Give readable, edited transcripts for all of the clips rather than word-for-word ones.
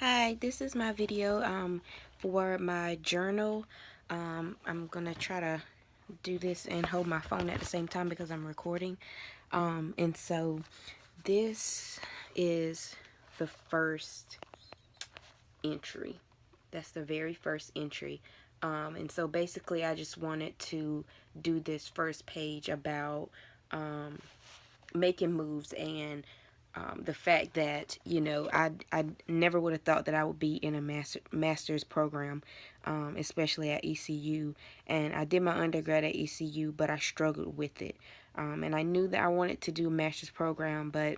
Hi, this is my video for my journal. I'm gonna try to do this and hold my phone at the same time because I'm recording. And so this is the first entry. That's the very first entry. And so basically I just wanted to do this first page about making moves and the fact that I never would have thought that I would be in a master's program, especially at ECU. And I did my undergrad at ECU, but I struggled with it. And I knew that I wanted to do a master's program, but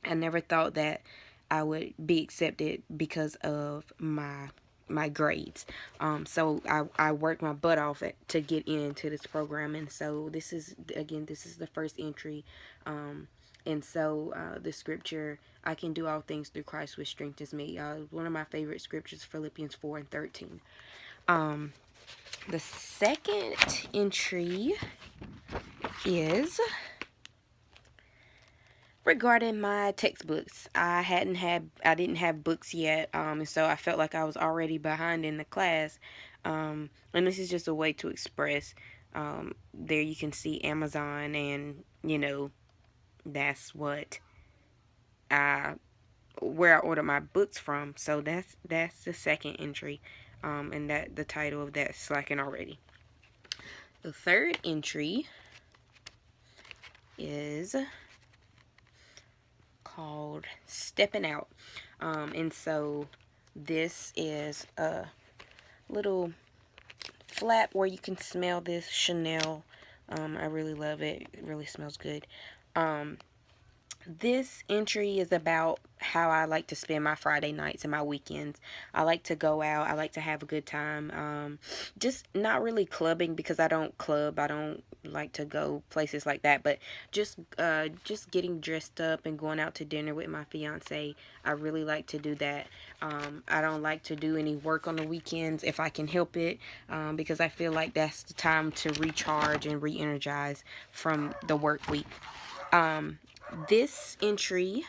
I never thought that I would be accepted because of my grades. So I worked my butt off to get into this program, and so this is the first entry. The scripture, I can do all things through Christ which strengthens me. One of my favorite scriptures, Philippians 4:13. Um, the second entry is regarding my textbooks. I didn't have books yet, and so I felt like I was already behind in the class. And this is just a way to express. There you can see Amazon, and that's what I where I order my books from. So that's the second entry, and that the title of that slacking already. The third entry is called Stepping Out. And so this is a little flap where you can smell this Chanel. I really love it. It really smells good. This entry is about how I like to spend my Friday nights and my weekends. I like to go out. I like to have a good time. Just not really clubbing because I don't club. I don't like to go places like that. But just getting dressed up and going out to dinner with my fiance. I really like to do that. I don't like to do any work on the weekends if I can help it, because I feel like that's the time to recharge and re-energize from the work week. This entry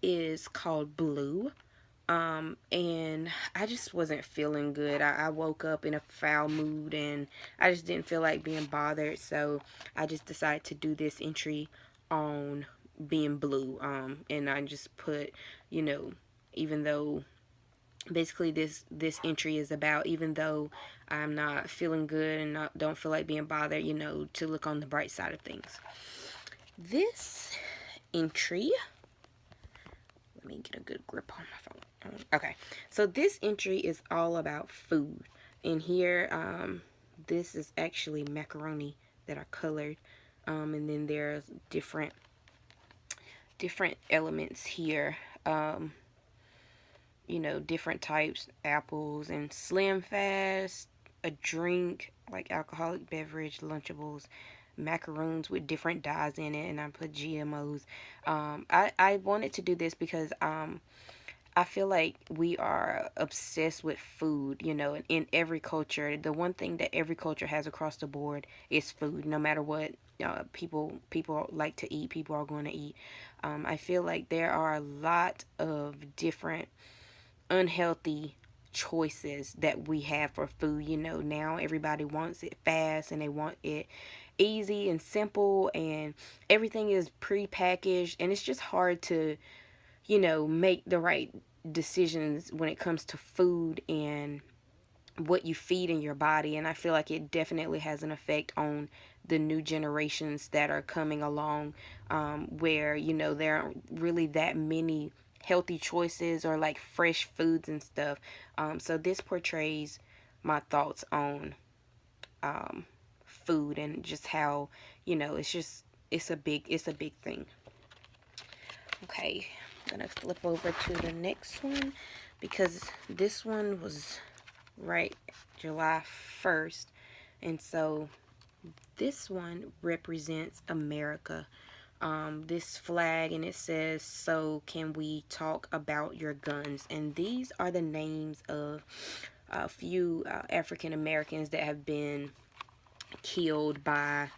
is called Blue. And I just wasn't feeling good. I woke up in a foul mood and I just didn't feel like being bothered. So I just decided to do this entry on being blue. And I just put, even though basically this entry is about, even though I'm not feeling good and don't feel like being bothered, to look on the bright side of things. This entry, let me get a good grip on my phone. Okay, so this entry is all about food. And here, this is actually macaroni that are colored. And then there's different elements here. Different types, apples and Slim Fast, a drink, like alcoholic beverage, Lunchables, macaroons with different dyes in it, and I put GMOs. I wanted to do this because I feel like we are obsessed with food, in every culture. The one thing that every culture has across the board is food, no matter what people like to eat, people are going to eat. I feel like there are a lot of different unhealthy choices that we have for food. Now everybody wants it fast and they want it easy and simple, and everything is pre-packaged, and it's just hard to make the right decisions when it comes to food and what you feed in your body. And I feel like it definitely has an effect on the new generations that are coming along, where there aren't really that many healthy choices or like fresh foods and stuff. So this portrays my thoughts on food and just how it's a big thing. Okay, I'm gonna flip over to the next one because this one was right July 1st, and so this one represents America. This flag, and it says, "So can we talk about your guns?" And these are the names of a few African Americans that have been killed by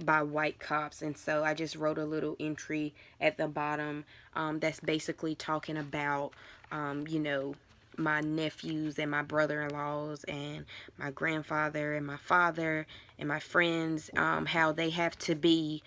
by white cops. And so I just wrote a little entry at the bottom that's basically talking about, you know, my nephews and my brother-in-laws and my grandfather and my father and my friends, how they have to be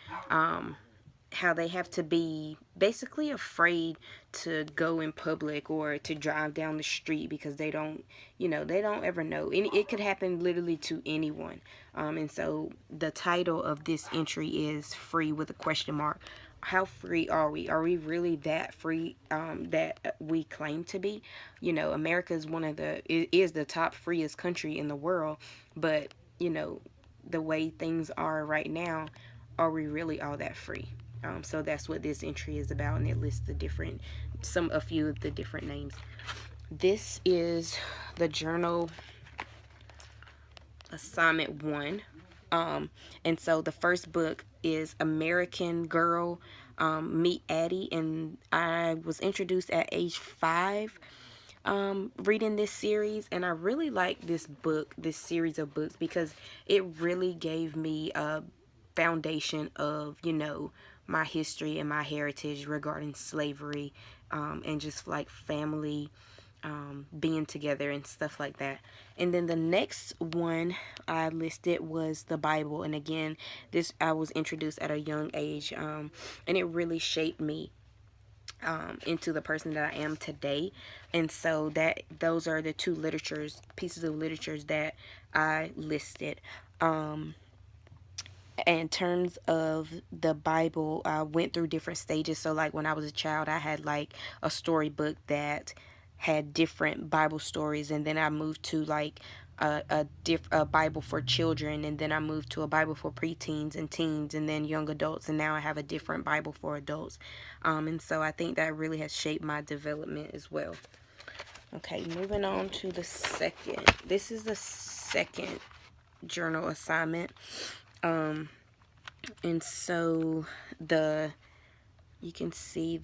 basically afraid to go in public or to drive down the street because they don't, they don't ever know. It could happen literally to anyone. And so the title of this entry is Free with a question mark. How free are we? Are we really that free that we claim to be? America is is the top freest country in the world, but the way things are right now, are we really all that free? So that's what this entry is about, and it lists a few of the different names. This is the journal assignment 1. And so the first book is American Girl, Meet Addie, and I was introduced at age 5 reading this series, and I really like this series of books, because it really gave me a foundation of my history and my heritage regarding slavery, and just like family, being together and stuff like that. And then the next one I listed was the Bible, and again, this I was introduced at a young age, and it really shaped me into the person that I am today. And so those are the two pieces of literatures that I listed. In terms of the Bible, I went through different stages. So like when I was a child, I had like a storybook that had different Bible stories, and then I moved to like a Bible for children, and then I moved to a Bible for preteens and teens, and then young adults, and now I have a different Bible for adults. And so I think that really has shaped my development as well. Okay, moving on to the second. This is the second journal assignment. And so you can see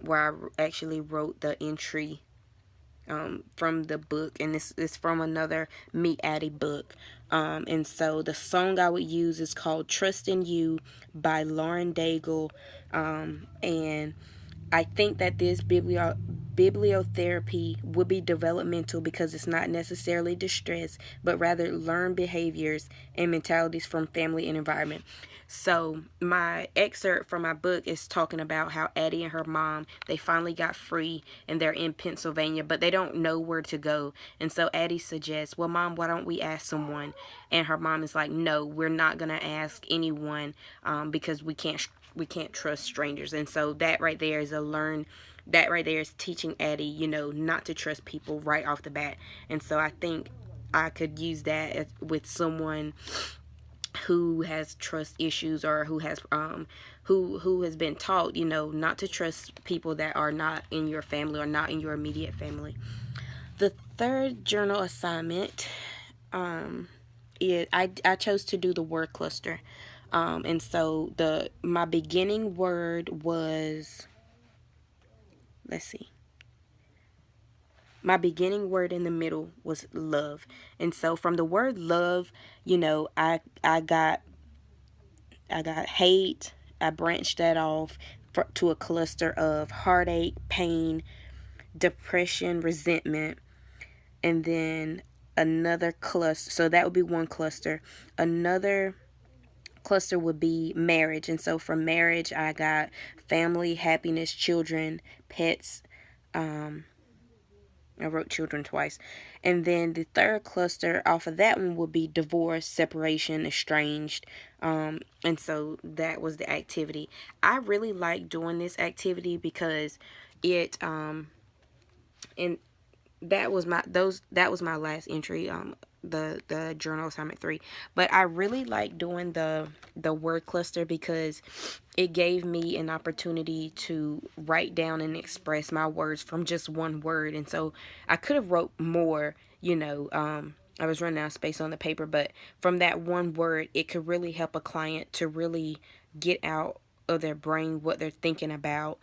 where I actually wrote the entry from the book, and this is from another Meet Addie book. And so the song I would use is called Trust in You by Lauren Daigle. And I think that this bibliotherapy would be developmental, because it's not necessarily distress, but rather learned behaviors and mentalities from family and environment. So my excerpt from my book is talking about how Addie and her mom, they finally got free, and they're in Pennsylvania, but they don't know where to go. And so Addie suggests, well, Mom, why don't we ask someone? And her mom is like, no, we're not going to ask anyone, because we can't trust strangers. And so that right there is teaching Addie, not to trust people right off the bat. And so I think I could use that with someone who has trust issues, or who has been taught, not to trust people that are not in your family or not in your immediate family. The third journal assignment, I chose to do the word cluster. And so my beginning word was, let's see. My beginning word in the middle was love. And so from the word love, I got hate. I branched that off to a cluster of heartache, pain, depression, resentment, and then another cluster. So that would be one cluster. Another cluster would be marriage. And so from marriage, I got family, happiness, children, pets. I wrote children twice. And then the third cluster off of that one would be divorce, separation, estranged. And so that was the activity. I really like doing this activity because it and that was my last entry, the journal assignment 3. But I really like doing the word cluster, because it gave me an opportunity to write down and express my words from just one word. And so I could have wrote more, I was running out of space on the paper, but from that one word, it could really help a client to really get out of their brain what they're thinking about,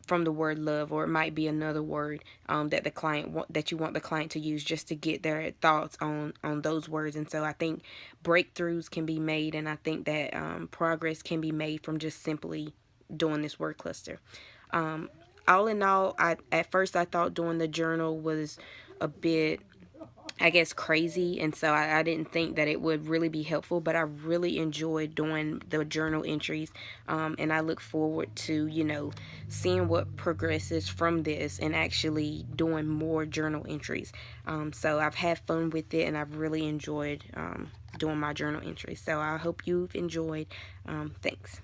from the word love, or it might be another word that the client that you want the client to use, just to get their thoughts on those words. And so I think breakthroughs can be made, and I think that progress can be made from just simply doing this word cluster. Um, all in all, at first I thought doing the journal was a bit, I guess, crazy, and so I didn't think that it would really be helpful, but I really enjoyed doing the journal entries, and I look forward to, seeing what progresses from this and actually doing more journal entries. So I've had fun with it, and I've really enjoyed doing my journal entries. So I hope you've enjoyed. Thanks.